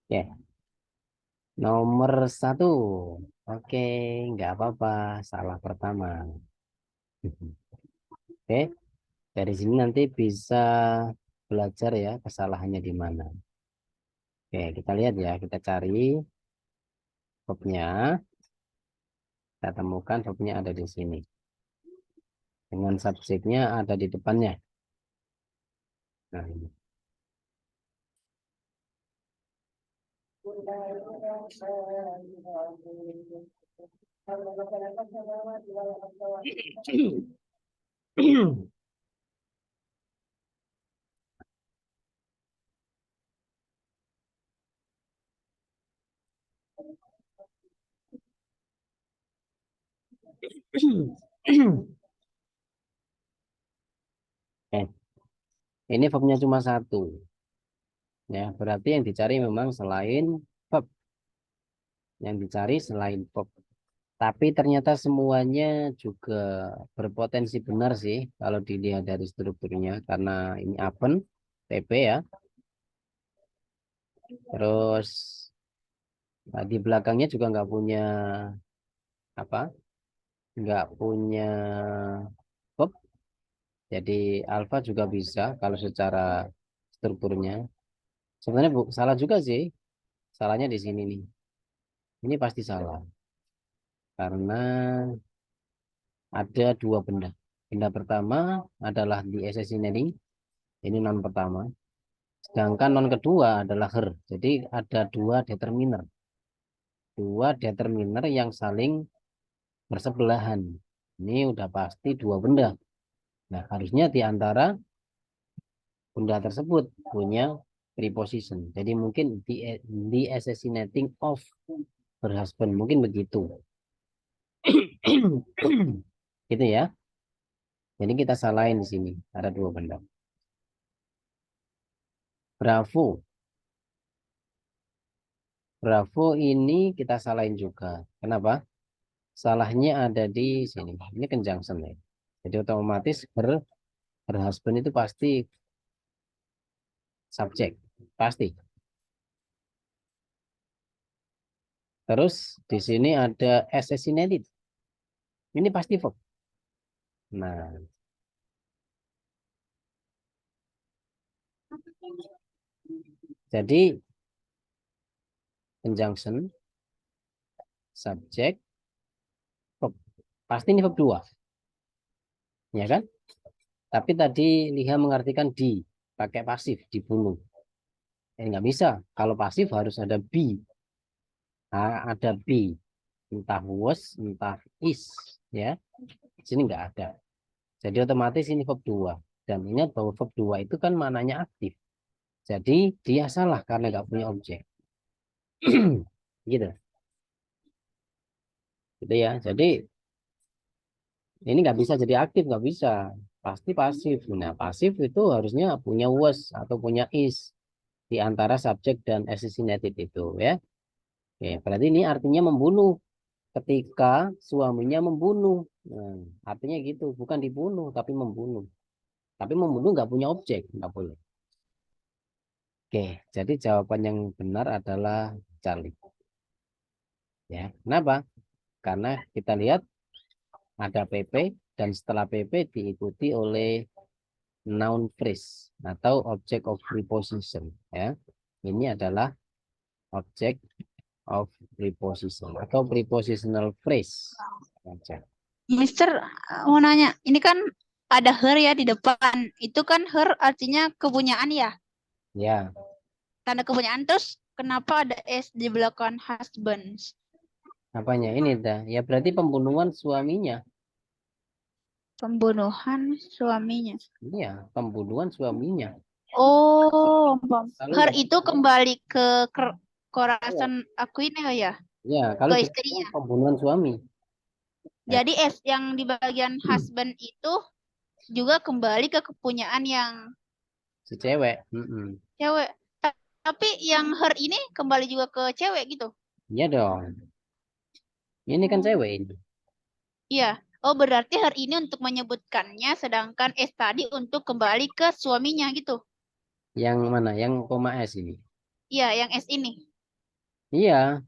Ya, nomor satu. Oke, nggak apa-apa. Salah pertama. Oke, dari sini nanti bisa belajar ya kesalahannya di mana. Oke, kita lihat ya. Kita cari verbnya. Kita temukan verbnya ada di sini. Dengan subjeknya ada di depannya. Nah, ini. Eh, ini verbnya cuma satu. Ya, berarti yang dicari memang selain verb. Yang dicari selain verb. Tapi ternyata semuanya juga berpotensi benar sih kalau dilihat dari strukturnya. Karena ini Apen, PP ya. Terus di belakangnya juga nggak punya apa? Nggak punya verb. Jadi alfa juga bisa kalau secara strukturnya. Sebenarnya salah juga sih. Salahnya di sini nih. Ini pasti salah. Karena ada dua benda. Benda pertama adalah di associating. Ini non pertama. Sedangkan non kedua adalah her. Jadi ada dua determiner. Dua determiner yang saling bersebelahan. Ini udah pasti dua benda. Nah, harusnya di antara benda tersebut punya preposition. Jadi mungkin di assassinating of her husband. Mungkin begitu. Gitu ya. Jadi kita salahin di sini. Ada dua benda. Bravo. Bravo ini kita salahin juga. Kenapa? Salahnya ada di sini. Ini conjunction ya. Jadi otomatis her husband itu pasti subjek. Pasti. Terus di sini ada assassinated. Ini pasti verb. Nah, jadi conjunction, subjek, verb. Pasti ini verb dua. Ya kan? Tapi tadi Liha mengartikan di. Pakai pasif, dibunuh. Nggak bisa. Kalau pasif harus ada be. Nah, ada be. Entah was, entah is. Ya, di sini nggak ada. Jadi otomatis ini verb 2. Dan ingat bahwa verb 2 itu kan maknanya aktif. Jadi dia salah karena nggak punya objek. Gitu. Gitu ya. Jadi ini nggak bisa jadi aktif, nggak bisa. Pasti pasif. Nah, pasif itu harusnya punya was atau punya is di antara subjek dan assassinated itu ya. Oke, berarti ini artinya membunuh ketika suaminya membunuh. Nah, artinya gitu, bukan dibunuh tapi membunuh. Tapi membunuh nggak punya objek, nggak boleh. Oke, jadi jawaban yang benar adalah Charlie. Ya, kenapa? Karena kita lihat ada PP dan setelah PP diikuti oleh noun phrase atau object of preposition. Ya, ini adalah object of preposition atau prepositional phrase. Objek. Mister, mau nanya, ini kan ada her ya di depan. Itu kan her artinya kepunyaan ya. Ya, Tanda kepunyaan terus kenapa ada S di belakang husbands? apanya ini dah? Ya berarti pembunuhan suaminya. Pembunuhan suaminya. Iya, pembunuhan suaminya. Oh, Kalau her nggak itu kembali ke ya, Corazon Aquino ya, ya, kalau ke tidak istrinya. pembunuhan suami. Nah, Jadi S yang di bagian husband itu juga kembali ke kepunyaan yang si cewek. Mm-mm. cewek. Tapi yang her ini kembali juga ke cewek gitu. Iya dong. Ini kan Oh. cewek ini. Iya. Oh, berarti her ini untuk menyebutkannya, sedangkan S tadi untuk kembali ke suaminya gitu. Yang mana? Yang koma S ini. Iya, yang S ini. Iya,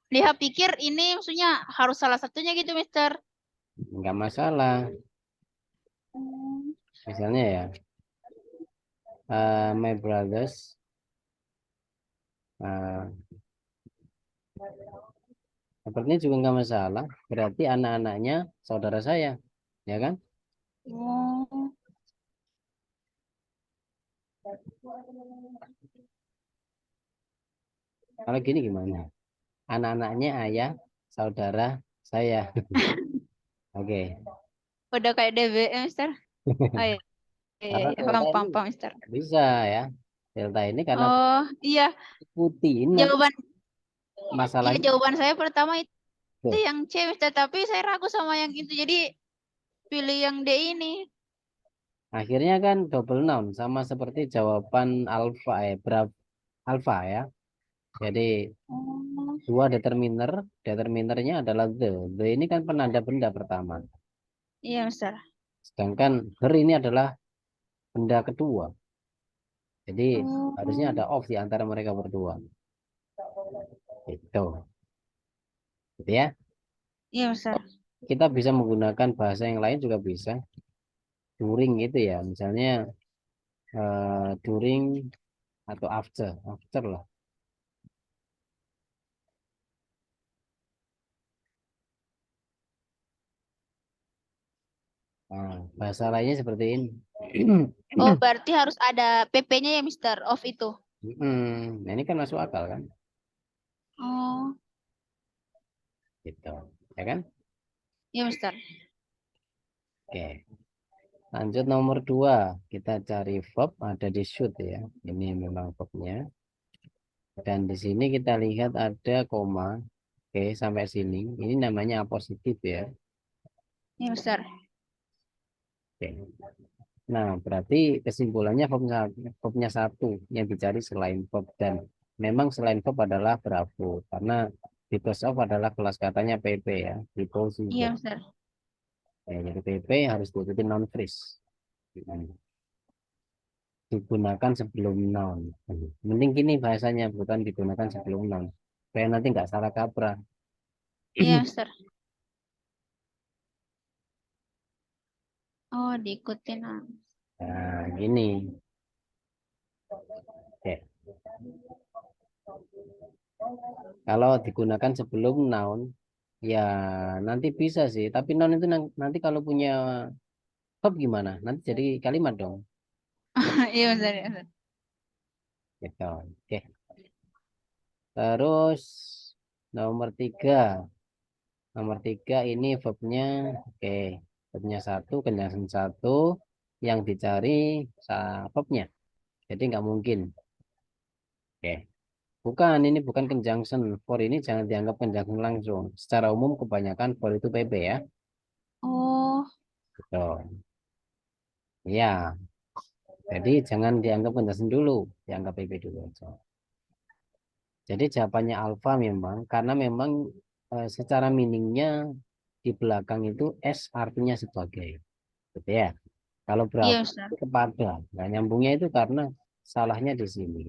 Lihat pikir ini maksudnya harus salah satunya gitu, Mister. nggak masalah. Hmm. Misalnya ya, my brothers, uh, sepertinya juga nggak masalah. Berarti anak-anaknya saudara saya, ya kan? Oh, Kalau gini gimana? Anak-anaknya ayah, saudara saya. Oke. udah kayak DBM, Mister. Oh iya, iya, Karena iya. delta Paham, ini paham, paham, Mister. bisa ya. Delta ini karena Oh, iya. putih ini nanti Jawaban, iya masalahnya. jawaban saya pertama itu Tuh, yang C, Mister. Tapi saya ragu sama yang itu. Jadi pilih yang D ini. akhirnya kan double noun sama seperti jawaban alfa alfa ya. Jadi Oh, dua determiner, determinernya adalah the. The ini kan penanda benda pertama. iya, Mister. Sedangkan her ini adalah benda kedua. Jadi harusnya Oh, ada of di antara mereka berdua. Itu. Gitu ya. iya, Mister. Kita bisa menggunakan bahasa yang lain juga bisa. During gitu ya. Misalnya during atau after. After lah. Nah, bahasa lainnya seperti ini. Oh, berarti harus ada PP-nya ya, Mister. Of itu. Nah, ini kan masuk akal kan? Oh, Gitu. Ya kan? iya, Mister. Oke. Lanjut nomor 2. Kita cari verb ada di should ya. Ini memang verbnya. Dan di sini kita lihat ada koma. Oke, sampai sini. Ini namanya apositif ya. Iya, Mister. Oke. Nah, berarti kesimpulannya verbnya satu yang dicari selain verb dan memang selain verb adalah bravo karena because of adalah kelas katanya PP ya, because Iya, of. Mister. Ya, jadi PP harus diikuti non phrase. Digunakan sebelum noun. Mending gini bahasanya bukan digunakan sebelum noun. Supaya nanti nggak salah kaprah. Iya, Mister. Oh, diikutin. Ah. Nah, gini. Oke. Kalau digunakan sebelum noun, ya nanti bisa sih. Tapi noun itu nanti kalau punya verb gimana? Nanti jadi kalimat dong. Iya, Mister. Iya, Mister. Gitu. Oke. Terus nomor 3. Nomor 3 ini verbnya, oke. Verbnya satu, conjunction satu. Yang dicari verbnya. Jadi nggak mungkin. Oke. Bukan, ini bukan conjunction. For ini jangan dianggap conjunction langsung. Secara umum kebanyakan for itu PP ya. Oh, Gitu. Ya, jadi jangan dianggap conjunction dulu. Dianggap PP dulu aja. Jadi jawabannya alfa memang. Karena memang secara meaningnya di belakang itu S artinya sebagai. Gitu ya. Kalau iya, Bravo Mister. itu kepada. Nah, nyambungnya itu karena salahnya di sini.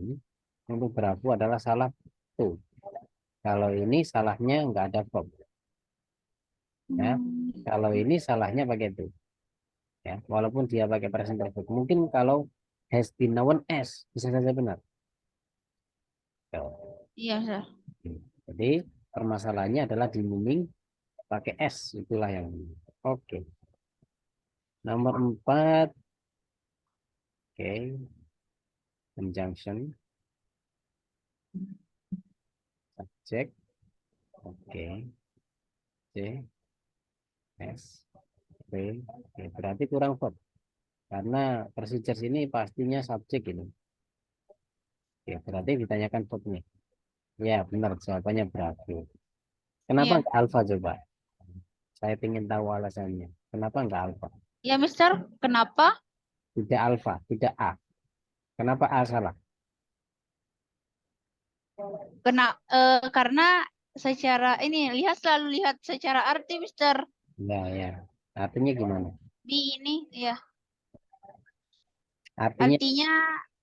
Untuk Bravo adalah salah tuh. Kalau ini salahnya nggak ada verb. Ya. Hmm. Kalau ini salahnya pakai itu. Ya. Walaupun dia pakai present perfect. Mungkin kalau has been known as bisa saja benar. Tuh. Iya, Mister. Jadi permasalahannya adalah di meaning pakai s. Itulah yang ini. Oke. Nomor 4. Oke. Conjunction. Subject. Oke. C. S. B. Oke. Berarti kurang verb. Karena procedures ini pastinya subjek ini. Ya, berarti ditanyakan verbnya. Ya, benar. Jawabannya berarti. Kenapa Iya. nggak alfa coba? Saya ingin tahu alasannya. Kenapa nggak alfa? Iya, Mister. Kenapa? Tidak alfa, tidak A. Kenapa A salah? Karena secara ini selalu lihat secara arti, Mister. Ya, ya. Artinya gimana? Di ini, ya. Artinya Artinya,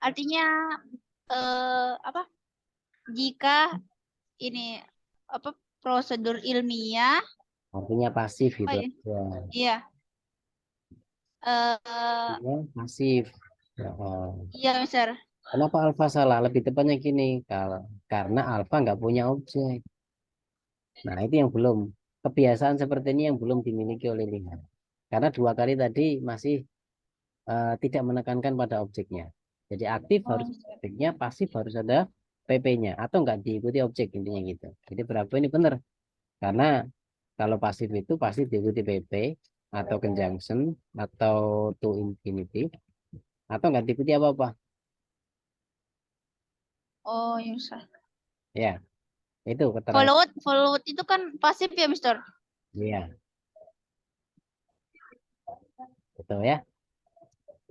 artinya apa? jika ini apa prosedur ilmiah, Artinya pasif apa gitu ya? aja. Iya, eh Artinya pasif. Ya, iya, Mister. kenapa alfa salah? Lebih tepatnya gini, karena alfa nggak punya objek. Nah, itu yang belum. Kebiasaan seperti ini yang belum dimiliki oleh lihat. Karena dua kali tadi masih tidak menekankan pada objeknya. Jadi aktif harus Oh, objeknya, pasif harus ada PP-nya. Atau nggak diikuti objek intinya gitu. Jadi berapa ini benar. Karena kalau pasif itu pasti diikuti PP atau conjunction atau to infinity atau nggak diikuti apa-apa. oh, iya, Mister. Ya, itu keterangan. Followed itu kan pasif ya, Mister. Iya, betul ya.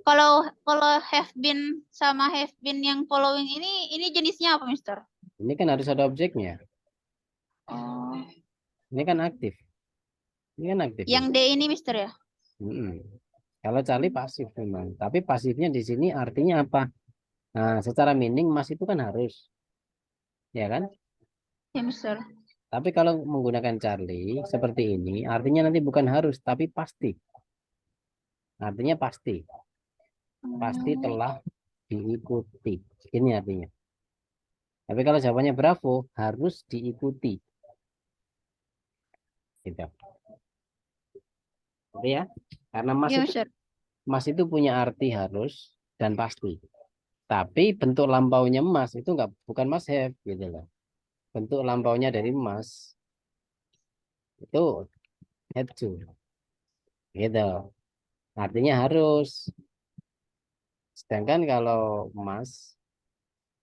Kalau kalau have been sama have been yang following ini jenisnya apa, Mister? Ini kan harus ada objeknya. Oh, Ini kan aktif. Ini kan aktif yang ini. D ini, Mister ya? Mm-mm. Kalau Charlie pasif memang, tapi pasifnya di sini artinya apa? Nah, secara meaning Mas itu kan harus, ya kan? Ya, Mister. Tapi kalau menggunakan Charlie seperti ini, artinya nanti bukan harus, tapi pasti. Artinya pasti, pasti Hmm. telah diikuti. Ini artinya. Tapi kalau jawabannya Bravo, harus diikuti. Gitu. Oke ya, karena Ya, Mister. Mas itu punya arti harus dan pasti. Tapi bentuk lampaunya Mas itu nggak bukan Mas have gitu loh. Bentuk lampaunya dari Mas itu had to gitu. Artinya harus. Sedangkan kalau Mas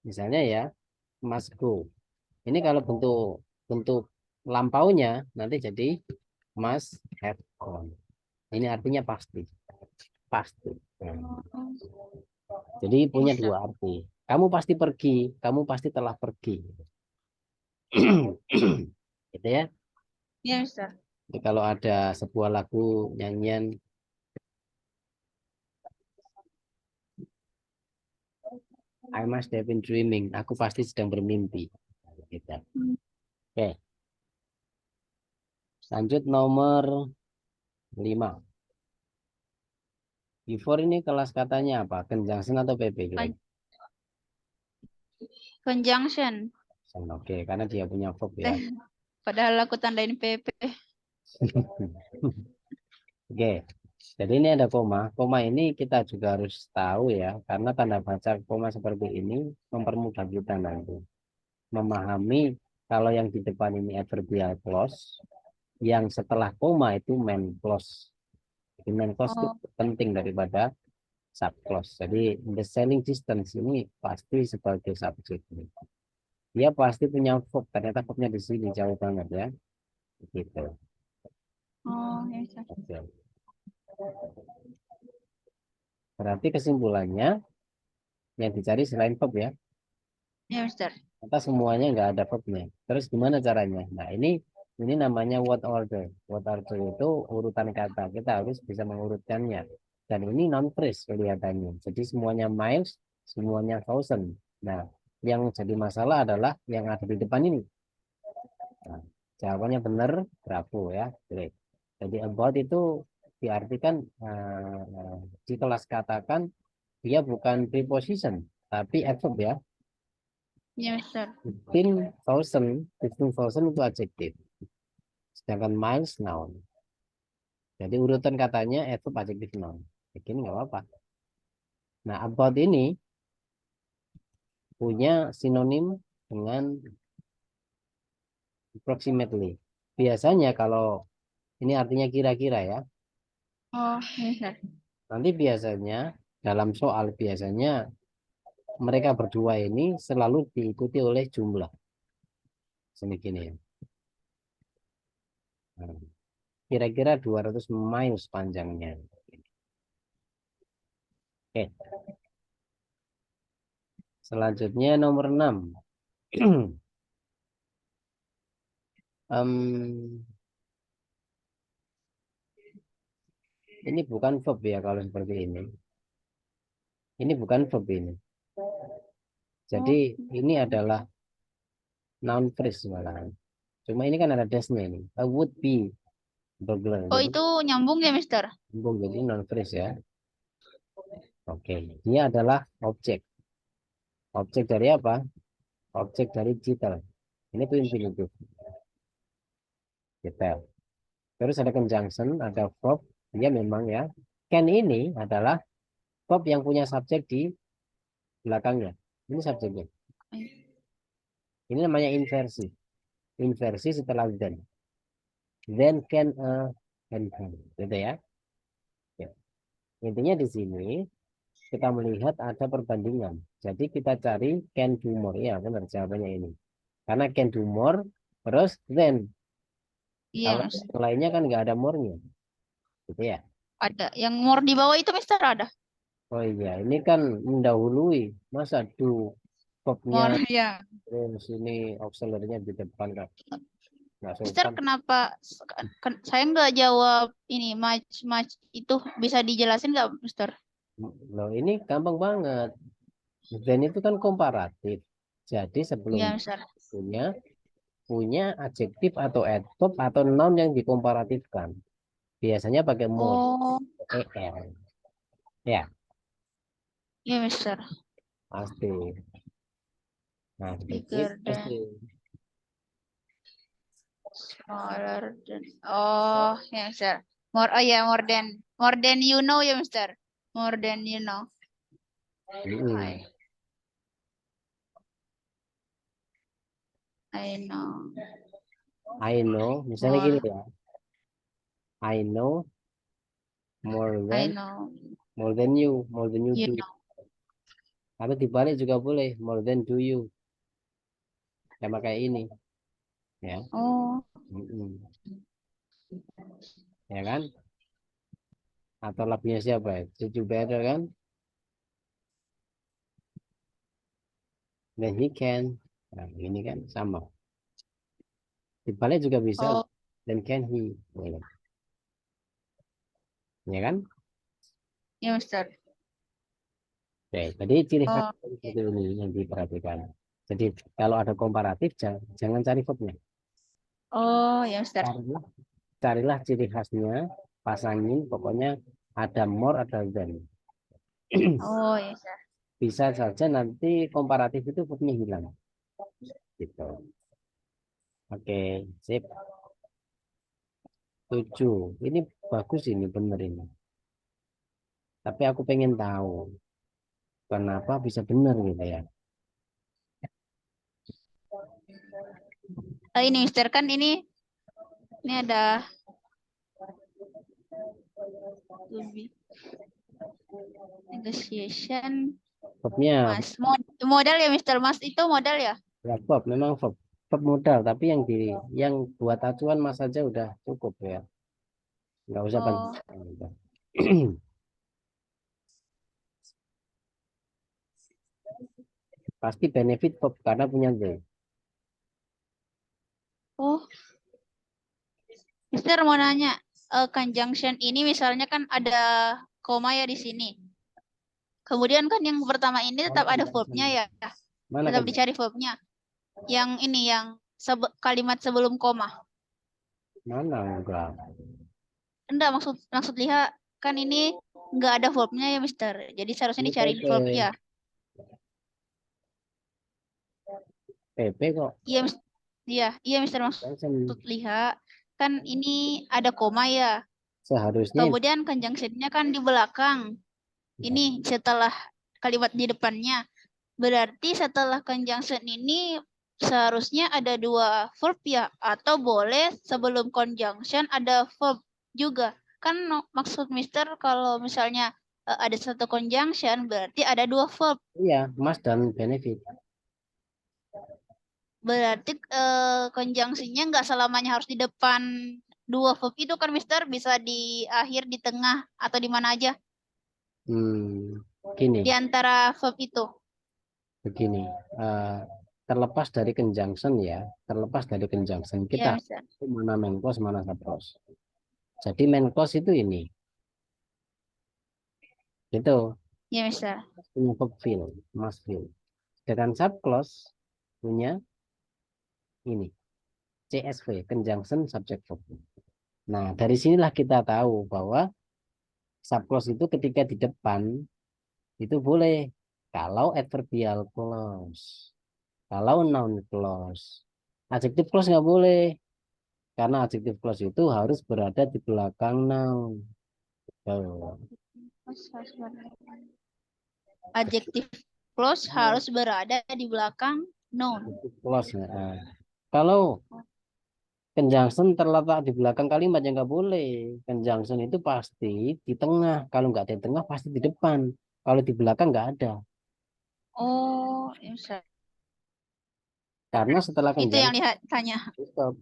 misalnya ya Mas go. Ini kalau bentuk bentuk lampaunya nanti jadi Mas have gone. Ini artinya pasti, pasti. Jadi Ya, punya Mister. dua arti. Kamu pasti pergi, kamu pasti telah pergi. Gitu ya. Ya, Mister. Jadi kalau ada sebuah lagu nyanyian I must have been dreaming, aku pasti sedang bermimpi. Gitu. Oke, lanjut nomor 5. Before ini kelas katanya apa? Conjunction atau PP kira? Conjunction. Oke, karena dia punya verb ya. Teh, padahal aku tandain PP. Oke, jadi ini ada koma. Koma ini kita juga harus tahu ya, karena tanda baca koma seperti ini mempermudah kita nanti memahami kalau yang di depan ini adverbial clause, yang setelah koma itu main clause. Jadi main clause itu Oh, penting daripada subclause. Jadi the selling distance ini pasti sebagai subjek. Dia pasti punya verb. Ternyata verbnya di sini jauh banget ya. Gitu. oh, ya, Mister. Oke. Berarti kesimpulannya yang dicari selain verb ya. Ya, Mister. Kita semuanya nggak ada verbnya. Terus gimana caranya? Nah ini namanya word order. Word order itu urutan kata. Kita harus bisa mengurutkannya. Dan ini non phrase kelihatannya. Jadi semuanya miles, semuanya thousand. Nah, yang jadi masalah adalah yang ada di depan ini. Nah, jawabannya benar, bravo ya. Great. Jadi about itu diartikan di kelas katakan dia bukan preposition, tapi adverb ya. Ya, Mister. 15,000 itu adjektif. Sedangkan miles noun. Jadi urutan katanya itu adjektif noun. Begini nggak apa-apa. Nah, about ini punya sinonim dengan approximately. Biasanya kalau ini artinya kira-kira ya. Oh, ya, Mister. Nanti biasanya dalam soal biasanya mereka berdua ini selalu diikuti oleh jumlah. Sedikit ya. Nah, kira-kira 200 miles panjangnya. Oke, selanjutnya nomor 6. Em, ini bukan verb ya kalau seperti ini. Ini bukan verb ini. Oh, Jadi ini adalah noun phrase malahan. Cuma ini kan ada dasnya ini. A would be burglar. Oh, Jadi itu nyambung ya, Mister? nyambung, jadi noun phrase ya. Oke, dia adalah objek. Objek dari apa? Objek dari detail. Ini tuh infinitive. Detail. Terus ada conjunction, ada verb. Dia memang ya. Can ini adalah verb yang punya subjek di belakangnya. Ini subjeknya. Ini namanya inversi. Inversi setelah then. Then can can can. Gitu ya. Ya. Intinya di sini kita melihat ada perbandingan. Jadi kita cari can do more. Ya benar jawabannya ini. Karena can do more, terus then. Iya, Kalau Mas. yang lainnya kan nggak ada more-nya. Gitu ya. Ada. Yang more di bawah itu, Mister, ada. Oh iya, ini kan mendahului. Masa do verbnya More, ya. terus ini auxiliary-nya di depan kan. Nggak Mister, sopan. kenapa saya nggak jawab ini much much itu bisa dijelasin nggak, Mister? Loh, ini gampang banget. Then itu kan komparatif. Jadi sebelum Iya, Mister. punya punya adjektif atau adverb atau noun yang dikomparatifkan. Biasanya pakai more, Oh, er. Ya, iya, Mister. pasti. Nah, seperti itu Bigger pasti. than, smaller than. Oh, ya, Mister. More, oh ya, more than you know ya, Mister. More than you know. Mm-mm. I I know I know, misalnya gini more. ya. I know more I than know more than you you do. know. Tapi dibalik juga boleh, more than do you. Sama kayak ini, ya. Oh, Mm-mm. Ya kan? Atau lagunya siapa ya? Did you better kan? Then he can. Nah, ini kan sama. Dibalik juga bisa. oh, Then can he. Boleh. Ya kan? ya, Mister. Oke, jadi ciri khas Oh, seperti oke. ini yang diperhatikan. Jadi kalau ada komparatif, jangan cari verbnya. Oh, ya, Mister. Carilah, carilah ciri khasnya, pasangin, pokoknya ada more, ada than. Oh, ya, Mister. Bisa saja nanti komparatif itu verbnya hilang. Gitu. Oke, sip. 7. Ini bagus ini, bener ini. Tapi aku pengen tahu kenapa bisa benar gitu ya. Ini, Mister, kan ini ada to be negotiation. Verbnya Mas, modal ya, Mister. Mas itu modal ya? ya verb, memang verb, verb modal, tapi yang buat acuan mas saja udah cukup ya. Nggak usah Oh, panjang. Udah. Pasti benefit verb karena punya the. oh, Mister mau nanya, conjunction ini misalnya kan ada koma ya di sini. Kemudian kan yang pertama ini Mana tetap ada verbnya conjunction? ya, Mana tetap conjunction? dicari verbnya. Yang ini yang kalimat sebelum koma. Mana enggak? Enggak, maksud maksud lihat kan ini enggak ada verbnya ya, Mister. Jadi seharusnya Ini dicariin PP, verb ya. PP kok. Iya, iya, iya, Mister, maksud Conjunction. lihat kan ini ada koma ya. Seharusnya Kemudian conjunctionnya kan di belakang. Ini setelah kalimat di depannya. Berarti setelah conjunction ini seharusnya ada dua verb ya, atau boleh sebelum conjunction ada verb juga. Kan maksud Mister kalau misalnya ada satu conjunction berarti ada dua verb. iya, mas dan benefit. Berarti conjunctionnya nggak selamanya harus di depan dua verb itu kan, Mister, bisa di akhir, di tengah, atau di mana aja Gini, di antara verb itu. begini. eh, Terlepas dari conjunction ya, terlepas dari conjunction kita Iya, Mister. mana main clause mana sub clause. Jadi main clause itu ini, itu Iya, Mister. punya verb feel, must feel. Sedangkan sub clause punya Ini CSV, conjunction subject verb. Nah, dari sinilah kita tahu bahwa subclause itu ketika di depan itu boleh kalau adverbial clause, kalau noun clause. Adjective clause nggak boleh karena adjective clause itu harus berada di belakang noun. Tuh. Adjective clause harus berada di belakang noun. Adjective clause. Nah, kalau conjunction terletak di belakang kalimat yang nggak boleh. Conjunction itu pasti di tengah. Kalau nggak di tengah pasti di depan. Kalau di belakang nggak ada. Oh, ya, Mister. Karena setelah Itu yang conjunction, lihat tanya. stop.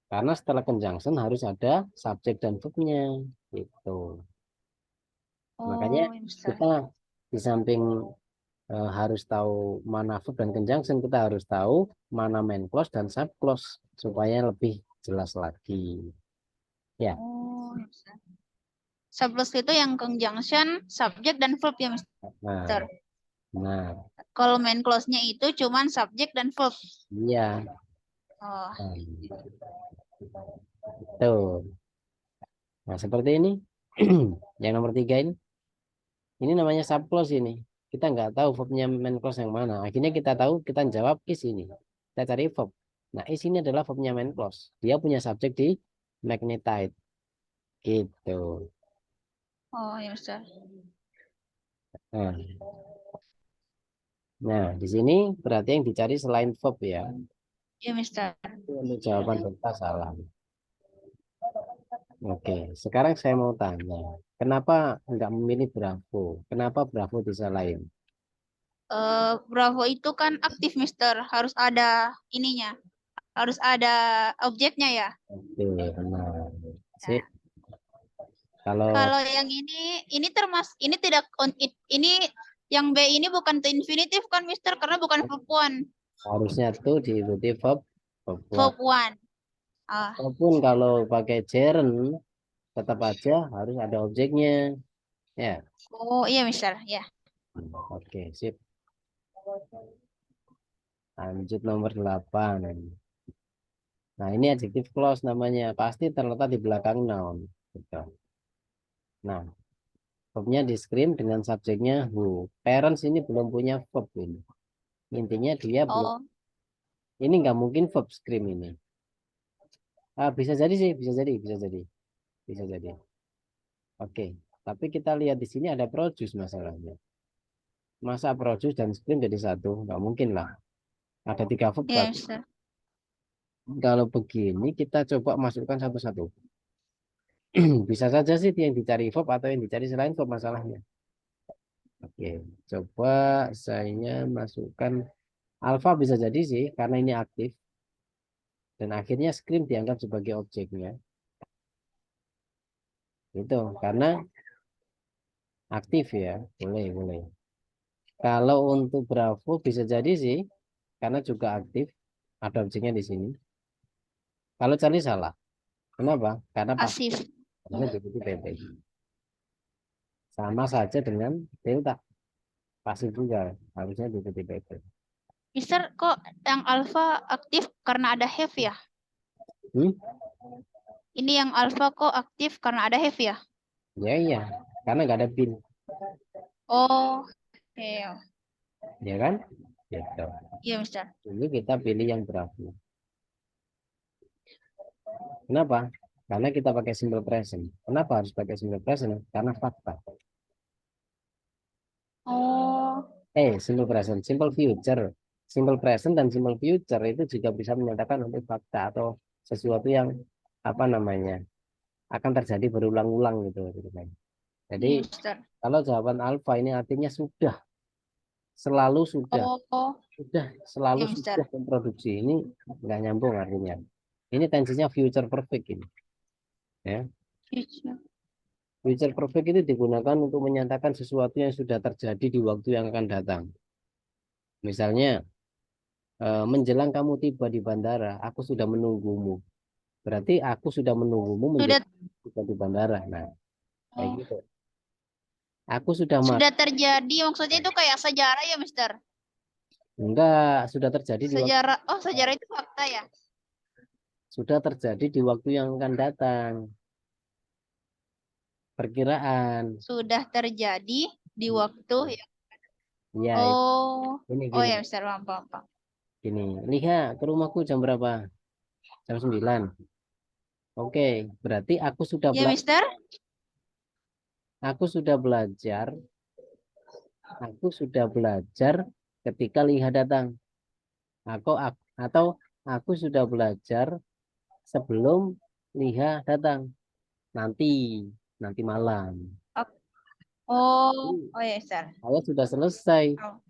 Karena setelah conjunction harus ada subjek dan verbnya. Gitu. Makanya Oh, ya, Mister. kita di samping harus tahu mana verb dan conjunction, kita harus tahu mana main clause dan sub clause supaya lebih jelas lagi. Ya. Oh, ya, Mister. Subclause itu yang conjunction, subject, dan verb ya, Nah, Mister. nah, Kalau main clause-nya itu cuman subject dan verb. iya. Oh, Nah, tuh. Nah, seperti ini. Yang nomor 3 ini namanya subclause ini. Kita nggak tahu verbnya main clause yang mana. Akhirnya kita tahu, kita jawab is ini. Kita cari verb. Nah, is ini adalah verbnya main clause. Dia punya subjek di magnetite. Gitu. oh ya, Mister. Nah, nah, di sini berarti yang dicari selain verb ya. Ya, Mister. Itu untuk jawaban kita salah. Oke, sekarang saya mau tanya, kenapa nggak memilih Bravo? Kenapa Bravo disalahin? Bravo itu kan aktif, Mister. Harus ada ininya. Harus ada objeknya ya. Oke, benar. Nah, Sip. Kalau kalau yang ini ini tidak ini yang B ini bukan to infinitive kan, Mister? Karena bukan verb one. harusnya tuh diikuti verb, verb Verb one. one. Ah, Walaupun kalau pakai gerund, tetap aja harus ada objeknya. Ya, oh iya, Mister. Ya. oke, sip. Lanjut nomor 8. Nah, ini adjective clause namanya. Pasti terletak di belakang noun. Gitu. Nah, verbnya di screen dengan subjeknya who. Parents ini belum punya verb ini. Intinya dia belum. Oh, Ini nggak mungkin verb screen ini. Ah, bisa jadi sih, bisa jadi, bisa jadi, bisa jadi. Oke, tapi kita lihat di sini ada produce masalahnya. Masa produce dan screen jadi satu? Nggak mungkin lah. Ada 3 verb iya, kan. Mister. Kalau begini kita coba masukkan satu-satu. Bisa saja sih yang dicari verb atau yang dicari selain verb masalahnya. Oke, coba saya masukkan alpha bisa jadi sih karena ini aktif dan akhirnya screen dianggap sebagai objeknya. Itu karena aktif ya. Boleh, boleh. Kalau untuk Bravo bisa jadi sih karena juga aktif ada objeknya di sini. Kalau Charlie salah. Kenapa? Karena Asif. pasnya diikuti PP. Sama saja dengan delta. Pasif juga harusnya diikuti PP. Mister, kok yang alpha aktif karena ada have ya? Hmm? Ini yang alpha kok aktif karena ada have ya? Ya iya, karena nggak ada bin, Oh, iya. ya kan? Gitu. Iya, Mister. Ini kita pilih yang Bravo. Kenapa? Karena kita pakai simple present. Kenapa harus pakai simple present? Karena fakta. Oh, Simple present, simple future. Simple present dan simple future itu juga bisa menyatakan untuk fakta atau sesuatu yang apa namanya akan terjadi berulang-ulang gitu, gitu kan. Jadi iya, Mister. kalau jawaban alfa ini artinya sudah, selalu Oh, sudah selalu iya, Mister. sudah memproduksi ini nggak nyambung artinya. Ini tensinya future perfect ini, ya. Future. Future perfect itu digunakan untuk menyatakan sesuatu yang sudah terjadi di waktu yang akan datang. Misalnya, menjelang kamu tiba di bandara, aku sudah menunggumu. Berarti aku sudah menunggumu Sudah menjelang tiba di bandara. Nah, kayak oh, gitu. Aku sudah sudah masuk. terjadi, maksudnya itu kayak sejarah ya, Mister. Enggak, sudah terjadi di waktu, Sejarah, oh sejarah itu fakta ya? sudah terjadi di waktu yang akan datang. Perkiraan. Sudah terjadi di waktu ya. Ya, Oh, ini oh gini, ya, Mister, paham, paham, paham. gini. Lihat ke rumahku jam berapa? Jam 9. Oke, berarti Ya, Mister. aku sudah belajar, aku sudah belajar ketika lihat datang. Atau aku sudah belajar sebelum lihat datang. Nanti, nanti malam. Oh, Jadi, oh ya, Mister. saya sudah selesai Oh,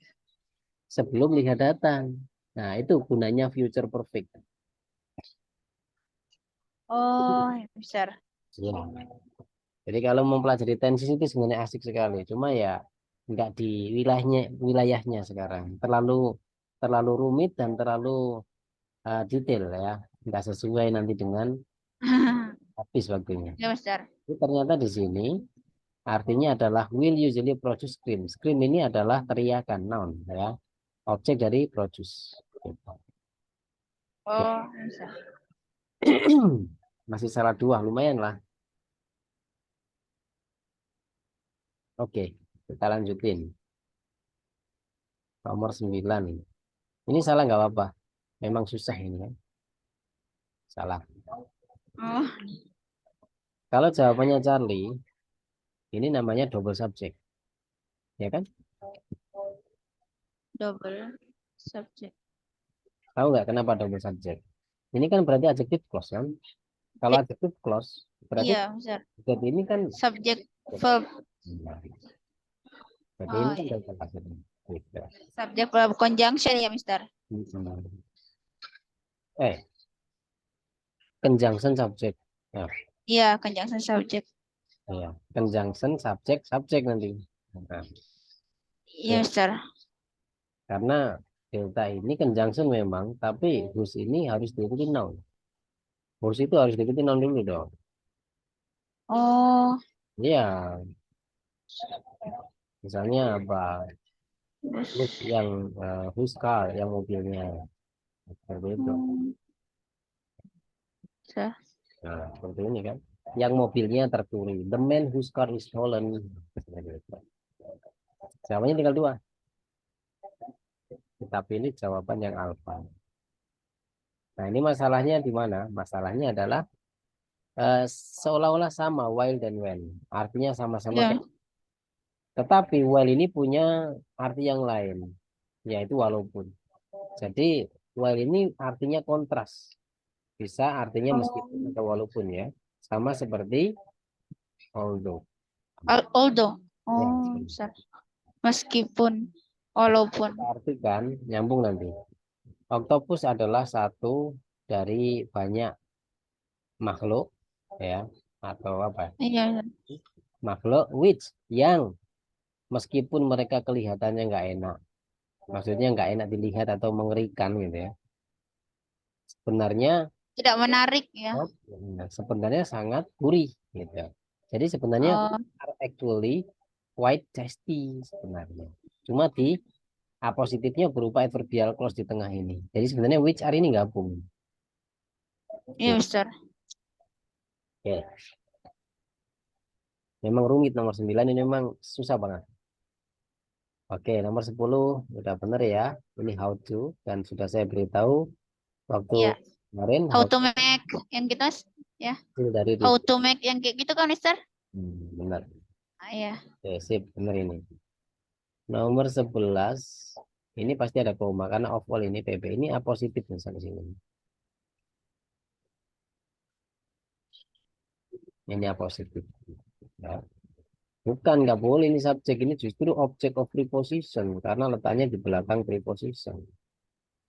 sebelum lihat datang. Nah, itu gunanya future perfect. oh, ya, Mister. Ya. Jadi kalau mempelajari tensis itu sebenarnya asik sekali. Cuma ya nggak di wilayahnya sekarang. Terlalu terlalu rumit dan terlalu detail ya. Nggak sesuai nanti dengan habis waktunya. Ya, Mister. Jadi ternyata di sini artinya adalah will usually produce scream. Scream ini adalah teriakan noun ya. Objek dari produce. Gitu. Oke. Oh, ya, Mister. Masih salah dua, lumayan lah. Oke, kita lanjutin. Nomor 9. Ini salah nggak apa-apa. Memang susah ini ya. Salah. Oh, Kalau jawabannya Charlie, ini namanya double subject. Ya kan? double subject. Tahu nggak kenapa double subject? Ini kan berarti adjective clause kan? Kalau Eh, adjective clause, berarti iya, Mister. jadi ini kan Subject, verb. jadi ini Oh, kan iya. double subject. Gitu. Subject, verb conjunction ya, Mister. Eh, conjunction subject. Ya, Iya, conjunction subject. ya. Conjunction subject subject nanti. Nah, Iya, ya. Mister. Karena delta ini conjunction memang, tapi whose ini harus diikuti noun. Whose itu harus diikuti noun dulu dong. Oh, Iya, misalnya apa? Whose terus. yang whose car yang mobilnya seperti itu. Hmm, sa- Nah, seperti ini kan. Yang mobilnya tercuri. The man whose car is stolen. Seperti itu. Jawabannya tinggal dua. Kita pilih jawaban yang alfa. Nah, ini masalahnya di mana? Masalahnya adalah eh, seolah-olah sama while dan when. Artinya sama-sama. Iya. Tetapi while ini punya arti yang lain, yaitu walaupun. Jadi while ini artinya kontras. Bisa artinya Oh, meskipun atau walaupun ya. Sama seperti although. although. Ya, Oh, seperti Mister. Meskipun, walaupun. kita artikan, nyambung nanti. Octopus adalah satu dari banyak makhluk, ya, atau apa? Iya. Makhluk which yang meskipun mereka kelihatannya nggak enak, maksudnya nggak enak dilihat atau mengerikan gitu ya. Sebenarnya, Tidak menarik ya. oh, sebenarnya sangat gurih gitu. Jadi sebenarnya Oh, are actually quite tasty sebenarnya. Cuma di A positifnya berupa adverbial clause di tengah ini. Jadi sebenarnya which are ini gabung. iya, Gitu. Mister. Oke. Memang rumit nomor 9 ini memang susah banget. Oke, nomor 10 udah bener ya. Ini how to dan sudah saya beritahu waktu Iya. kemarin How how to make yang kita ya. to dari How to make yang kayak gitu kan, Mister? benar. Ah, iya. Oke, sip, bener ini. Nomor 11 ini pasti ada koma karena of all ini PP ini A positif misalnya sini. Ini A positif. Ya. Bukan, nggak boleh ini subjek ini justru object of preposition karena letaknya di belakang preposition,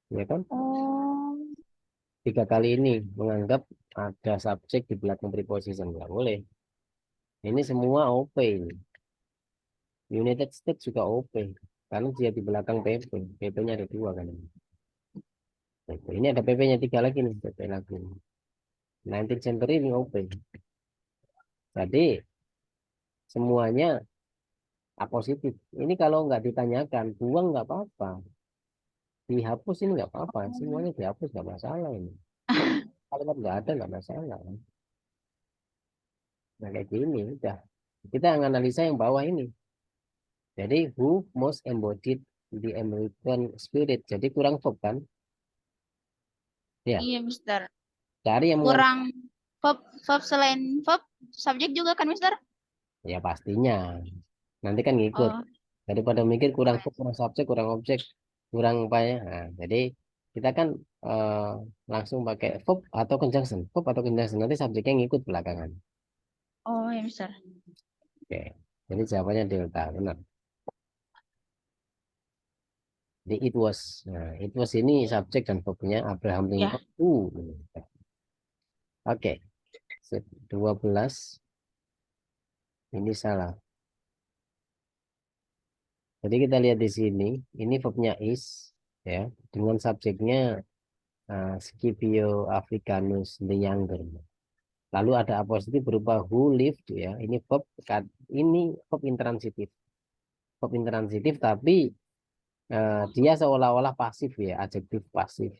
ya kan? Oh, Tiga kali ini menganggap ada subjek di belakang preposition nggak boleh. Ini semua OP ini. United States juga OP karena dia di belakang PP. PP-nya ada dua kan ini. PP. Ini ada PP-nya tiga lagi nih, PP lagi. 19th century ini OP. Jadi semuanya A positif. Ini kalau nggak ditanyakan, buang nggak apa-apa. dihapus ini nggak apa-apa, semuanya dihapus nggak masalah ini. Kalimat nggak ada nggak masalah. Nah kayak gini udah. Kita analisa yang bawah ini. Jadi who most embodied the American spirit. Jadi kurang verb kan? Ya, Iya, Mister. cari yang mengandung. Kurang verb, verb selain verb, subjek juga kan, Mister? Ya pastinya. Nanti kan ngikut. Oh, Daripada mikir oh, kurang ya. verb, kurang subjek, kurang objek, kurang apa ya. Nah, jadi kita kan langsung pakai verb atau conjunction. Verb atau conjunction. Nanti subjeknya ngikut belakangan. Oh, ya, Mister. Oke. Jadi jawabannya delta. Benar. Jadi it was. Nah, it was ini subjek dan verbnya Abraham Ya. Lincoln. Oke. Sip. 12. Ini salah. Jadi kita lihat di sini. Ini verbnya is. Ya. Dengan subjeknya Scipio Africanus the Younger. Lalu ada apositif berupa who lived ya. Ini verb intransitif. Verb intransitif tapi dia seolah-olah pasif ya, adjektif pasif.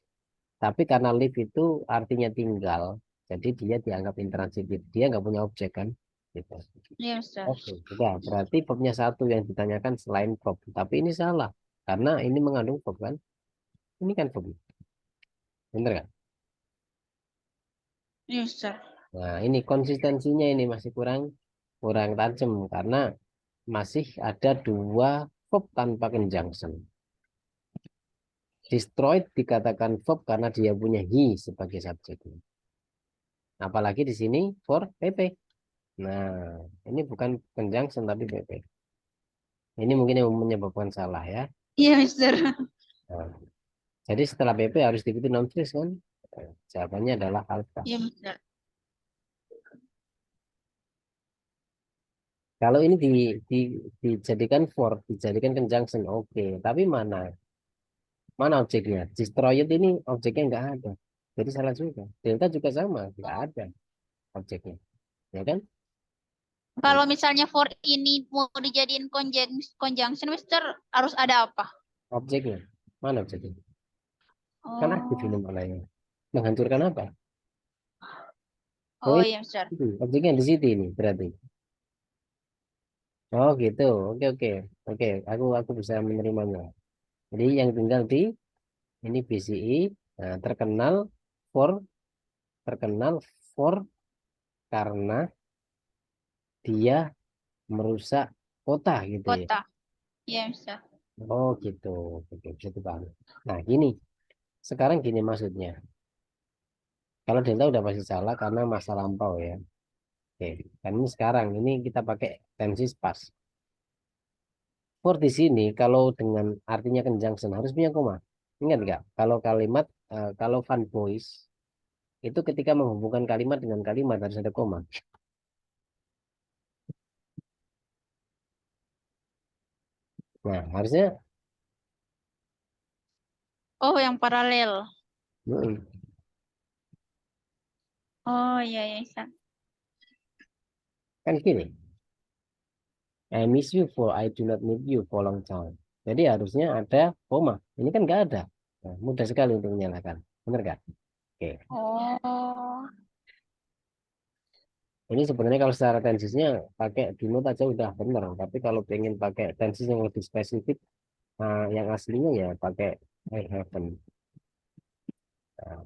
Tapi karena live itu artinya tinggal, jadi dia dianggap intransitif. Dia nggak punya objek kan? Gitu. Iya, Mister. Oke, sudah. Berarti verbnya satu yang ditanyakan selain verb. Tapi ini salah. Karena ini mengandung verb kan? Ini kan verb. Bener kan? Iya, Mister. Nah, ini konsistensinya ini masih kurang kurang tajam karena masih ada dua verb tanpa conjunction. Destroyed dikatakan verb karena dia punya he sebagai subjek. Apalagi di sini for PP. Nah, ini bukan conjunction tapi PP. Ini mungkin yang menyebabkan salah ya. Iya, Mister. Nah, jadi setelah PP harus diikuti non phrase kan? Nah, jawabannya adalah alpha. Iya, Mister. Kalau ini dijadikan for, dijadikan conjunction, oke. Tapi mana objeknya? Destroyed ini objeknya nggak ada. Jadi salah juga. Delta juga sama, nggak ada objeknya. Ya kan? Tuh, Kalau misalnya for ini mau dijadiin conjunction, Mister, harus ada apa? objeknya. Mana objeknya? Kan aktif ini Oh, malahnya. Menghancurkan apa? Oh oh ini iya, Mister. objeknya di situ ini berarti. Oh gitu. Oke oke oke. Aku bisa menerimanya. Jadi yang tinggal di ini BCI terkenal for terkenal for karena dia merusak kota gitu ya. Kota. Iya, Mister. Oh gitu. Oke bisa dipahami. Nah gini. Sekarang gini maksudnya. Kalau delta udah pasti salah karena masa lampau ya. Oke. Kan ini sekarang ini kita pakai tenses pas. For di sini kalau dengan artinya conjunction harus punya koma. Ingat nggak? Kalau kalimat kalau Van Boys itu ketika menghubungkan kalimat dengan kalimat harus ada koma. Nah, harusnya Oh, yang paralel. mm, Oh iya, iya, Mister. kan gini. I miss you for I do not need you for long time. Jadi harusnya ada koma. Ini kan nggak ada. Nah, mudah sekali untuk menyalahkan. Benar nggak? Oke. Oh, Ini sebenarnya kalau secara tensisnya pakai denote aja udah benar. Tapi kalau pengen pakai tensis yang lebih spesifik, yang aslinya ya pakai I haven't,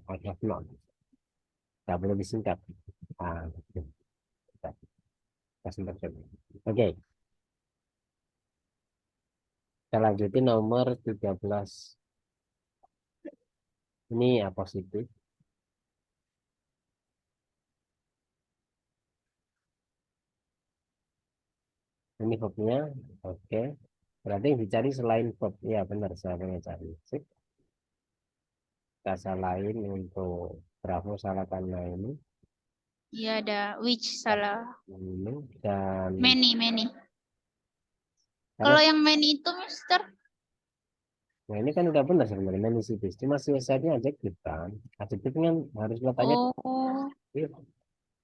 I have not. Nggak boleh disingkat. Ah, kita kasih terjadi. Oke, kita lanjutin nomor 13. Ini apositif. Ini verbnya. Oke. Berarti yang dicari selain verb. Ya benar, saya pengen cari. Sip. Kata lain untuk Bravo salah karena iya ada which salah. ini dan Many, many. karena Kalau yang many itu, Mister? nah ini kan udah benar sebenarnya manisitis. Cuma selesainya adjektif kan. Adjektif kan harus letaknya Oh, adjektif.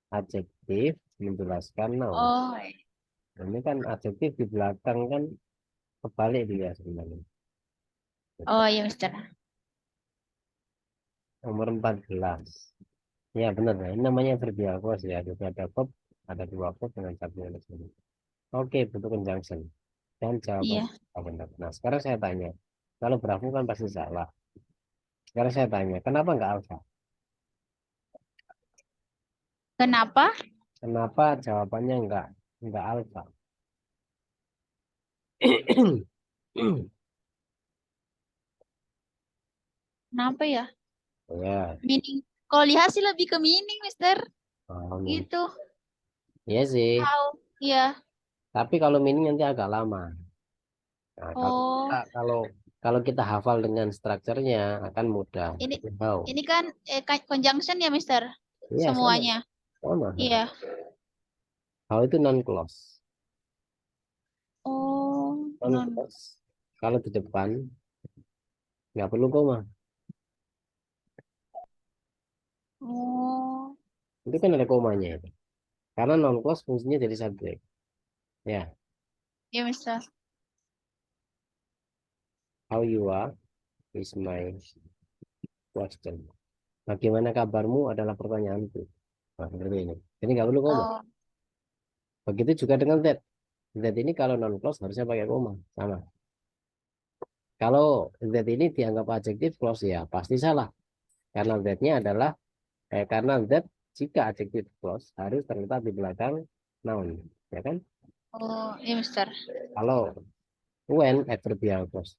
Adjektif menjelaskan noun. oh, Nah, ini kan adjektif di belakang kan kebalik dia sebenarnya. oh iya, Mister. Nomor 14. Ya benar ya. Ini namanya adverbial clause ya. Jadi ada verb, ada dua verb dengan subjek di sini. Oke, bentuk conjunction. Dan jawaban Iya. benar. Nah, sekarang saya tanya. Kalau berlaku kan pasti salah. Sekarang saya tanya, kenapa nggak alfa? Kenapa? Kenapa jawabannya nggak alfa? Kenapa ya? Ya, Meaning. Kalau lihat sih lebih ke meaning, Mister. oh, Gitu. iya sih. How? Iya. Tapi kalau mini nanti agak lama. Nah, Oh, kalau kalau kita hafal dengan strukturnya akan mudah. ini Tapi how? ini kan conjunction ya, Mister? Iya sama, Semuanya. sama. Iya. How itu non clause. Oh, Non non. clause. Kalau di depan nggak perlu koma. Oh, Itu kan ada komanya itu. Karena non clause fungsinya jadi subjek. Ya, ya, Mister. how you are is my question. Bagaimana kabarmu adalah pertanyaanku. Nah, seperti ini. Jadi nggak perlu koma. Oh, Begitu juga dengan that. That ini kalau non clause harusnya pakai koma. Sama. Kalau that ini dianggap adjektif clause ya pasti salah. Karena that-nya adalah karena that jika adjektif clause harus terletak di belakang noun, ya kan? oh, ya, Mister. Kalau when adverbial clause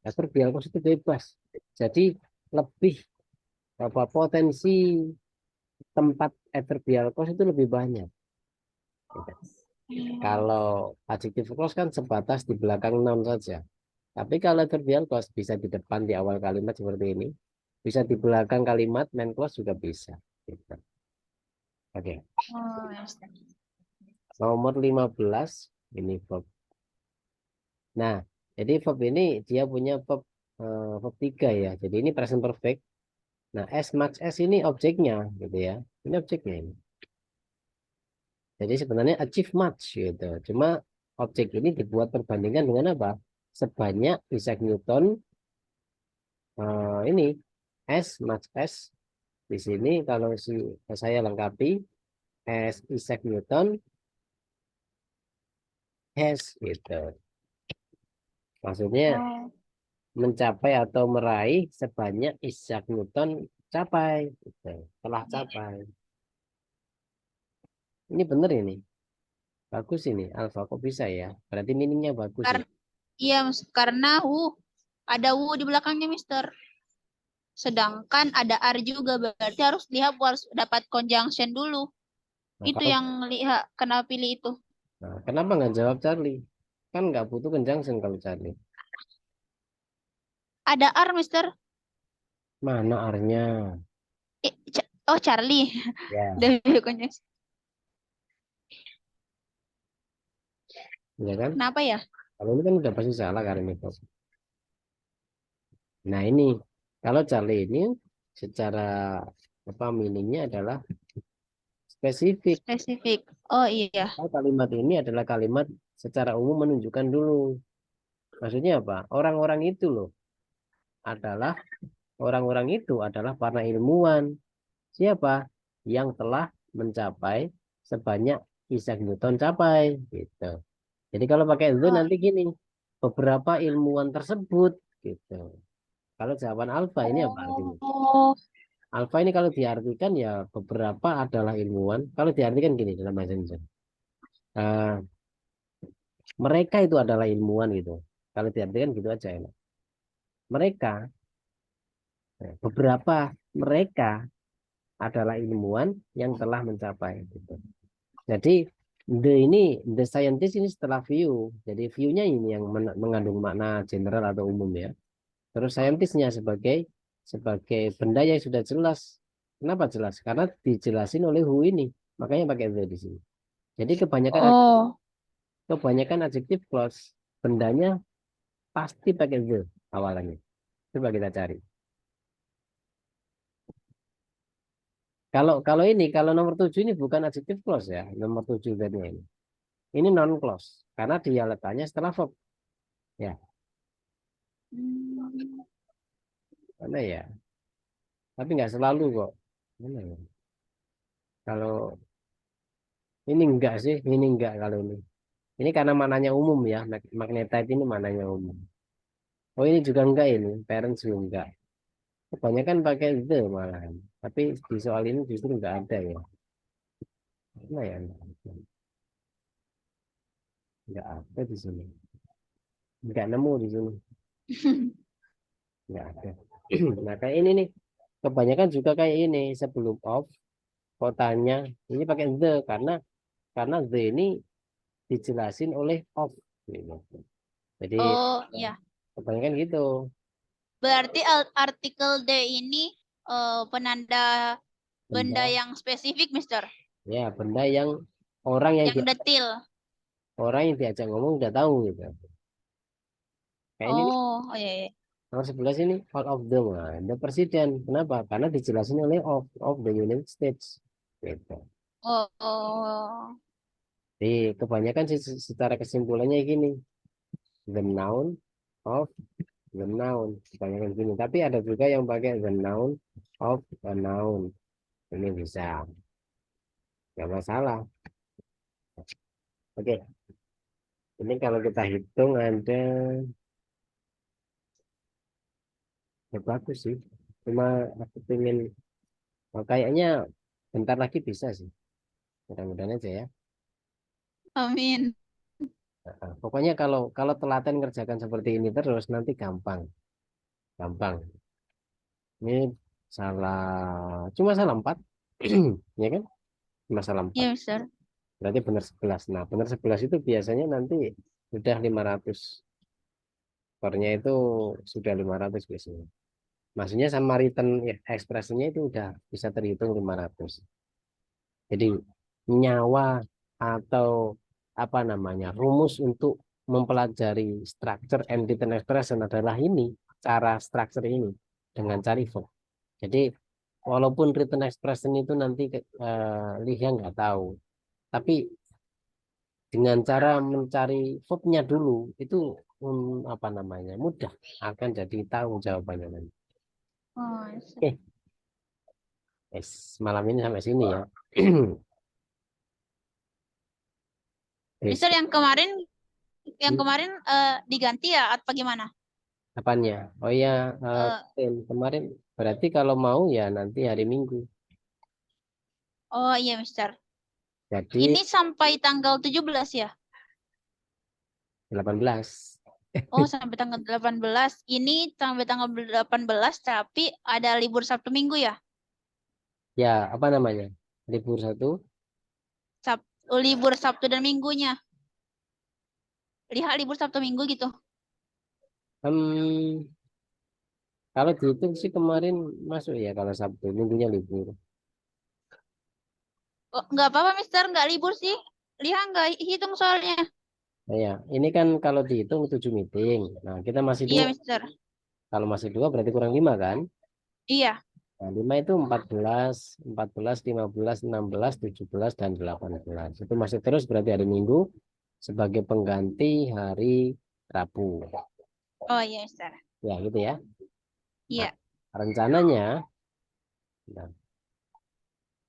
itu bebas. Jadi lebih apa potensi tempat adverbial clause itu lebih banyak. Gitu. Hmm. Kalau adjective clause kan sebatas di belakang noun saja. Tapi kalau adverbial clause bisa di depan di awal kalimat seperti ini, bisa di belakang kalimat main clause juga bisa. Gitu. Oke. Oh, ya, Mister. Nomor 15 ini verb. Nah, jadi verb ini dia punya verb 3 ya. Jadi ini present perfect. Nah, as much as ini objeknya gitu ya. Ini objeknya ini. Jadi sebenarnya achieve much gitu. Cuma objek ini dibuat perbandingan dengan apa? Sebanyak Isaac Newton ini as much as di sini kalau saya lengkapi as Isaac Newton has gitu. Maksudnya Oh, mencapai atau meraih sebanyak Isaac Newton capai gitu. Telah iya. capai. Ini benar ini. Bagus ini. Alfa kok bisa ya? Berarti minimnya bagus Karena ini. iya, karena ada di belakangnya, Mister. Sedangkan ada R juga, berarti harus dapat conjunction dulu. Nah, Itu kalau yang lihat kenapa pilih itu. kenapa nggak jawab Charlie? Kan nggak butuh conjunction kalau Charlie. Ada R, Mister. Mana R-nya? Oh, Charlie. Ya, Dari conjunction. ya kan? Kenapa ya? Kalau ini kan udah pasti salah karena ini. Nah ini kalau Charlie ini secara apa meaningnya adalah spesifik. Spesifik. Oh iya. Maka kalimat ini adalah kalimat secara umum menunjukkan dulu. Maksudnya apa? Adalah Orang-orang itu adalah para ilmuwan. Siapa? Yang telah mencapai sebanyak Isaac Newton capai. Gitu. Jadi kalau pakai itu Oh, nanti gini. Beberapa ilmuwan tersebut. Gitu. Kalau jawaban alfa ini apa artinya? oh, Alfa ini kalau diartikan ya beberapa adalah ilmuwan. Kalau diartikan gini dalam bahasa Indonesia. Eh, mereka itu adalah ilmuwan gitu. Kalau diartikan gitu aja ya. Mereka, beberapa mereka adalah ilmuwan yang telah mencapai gitu. Jadi the scientist ini setelah view. Jadi view-nya ini yang mengandung makna general atau umum ya. Terus scientistnya sebagai sebagai benda yang sudah jelas. Kenapa jelas? Karena dijelasin oleh who ini. Makanya pakai the di sini. Jadi oh. kebanyakan adjective clause bendanya pasti pakai the awalannya. Coba kita cari. Kalau nomor 7 ini bukan adjective clause ya, nomor 7 tadi ini. Ini non clause karena dia letaknya setelah verb. Ya, Hmm. mana ya? Tapi nggak selalu kok. Mana ya? Kalau ini enggak sih, ini enggak kalau ini. Ini karena mananya umum ya, magnetite ini mananya umum. Oh ini juga enggak ini, parents juga enggak. Kebanyakan pakai the malahan. Tapi di soal ini justru enggak ada ya. Mana ya? Enggak ada di sini. Enggak nemu di sini. Enggak ada. Nah kayak ini nih, kebanyakan juga kayak ini sebelum off kotanya ini pakai the karena the ini dijelasin oleh off gitu. Jadi Oh, ya. kebanyakan gitu. Berarti artikel D ini penanda benda Benda yang spesifik, Mister. ya benda yang orang yang Yang detail. diajak ngomong udah tahu gitu. Kayak ini nih, Oh, oh ya, ya. nomor 11 ini all of them. Nah, the presiden. Kenapa? Karena dijelasin oleh of the United States. Gitu. Oh, oh. Jadi kebanyakan sih secara kesimpulannya gini, the noun of the noun. Kebanyakan gini. Tapi ada juga yang pakai the noun of the noun. Ini bisa, nggak masalah. Oke, ini kalau kita hitung ada, ya bagus sih. Cuma aku pengen, oh, kayaknya bentar lagi bisa sih. Mudah-mudahan aja ya. Amin. Nah, pokoknya kalau kalau telaten ngerjakan seperti ini terus nanti gampang, gampang. Ini salah, cuma salah 4, ya kan? Cuma salah 4. Iya, Mister. Berarti benar 11. Nah, benar 11 itu biasanya nanti sudah 500. Skornya itu sudah 500 biasanya. Maksudnya sama written expressionnya itu udah bisa terhitung 500. Jadi nyawa atau apa namanya rumus untuk mempelajari structure and written expression adalah ini cara structure ini dengan cari verb. Jadi walaupun written expression itu nanti Lia nggak tahu, tapi dengan cara mencari verbnya dulu itu apa namanya mudah akan jadi tahu jawabannya nanti. Oh, Mister. Oke, malam ini sampai sini ya. Mister, Besok yang kemarin diganti ya atau gimana? apanya? Oh ya, Eh, kemarin berarti kalau mau ya nanti hari Minggu. oh iya, Mister. Jadi Ini sampai tanggal 17 ya? 18. Oh, sampai tanggal 18. Ini sampai tanggal 18, tapi ada libur Sabtu Minggu ya? Ya, apa namanya? Libur satu. Libur Sabtu dan Minggunya. Lihat libur Sabtu Minggu gitu. Hmm, kalau dihitung sih kemarin masuk ya kalau Sabtu, Minggunya libur. Oh, nggak apa-apa, Mister. Nggak libur sih. Lihat nggak hitung soalnya. Nah, ya, ini kan kalau dihitung 7 meeting. Nah, kita masih Iya, dua. Mister. Kalau masih dua berarti kurang 5 kan? Iya. Nah, 5 itu 14, 15, 16, 17, dan 18. Itu masih terus berarti hari Minggu sebagai pengganti hari Rabu. Oh iya, Mister. Ya, gitu ya. Nah, Iya. rencananya, nah,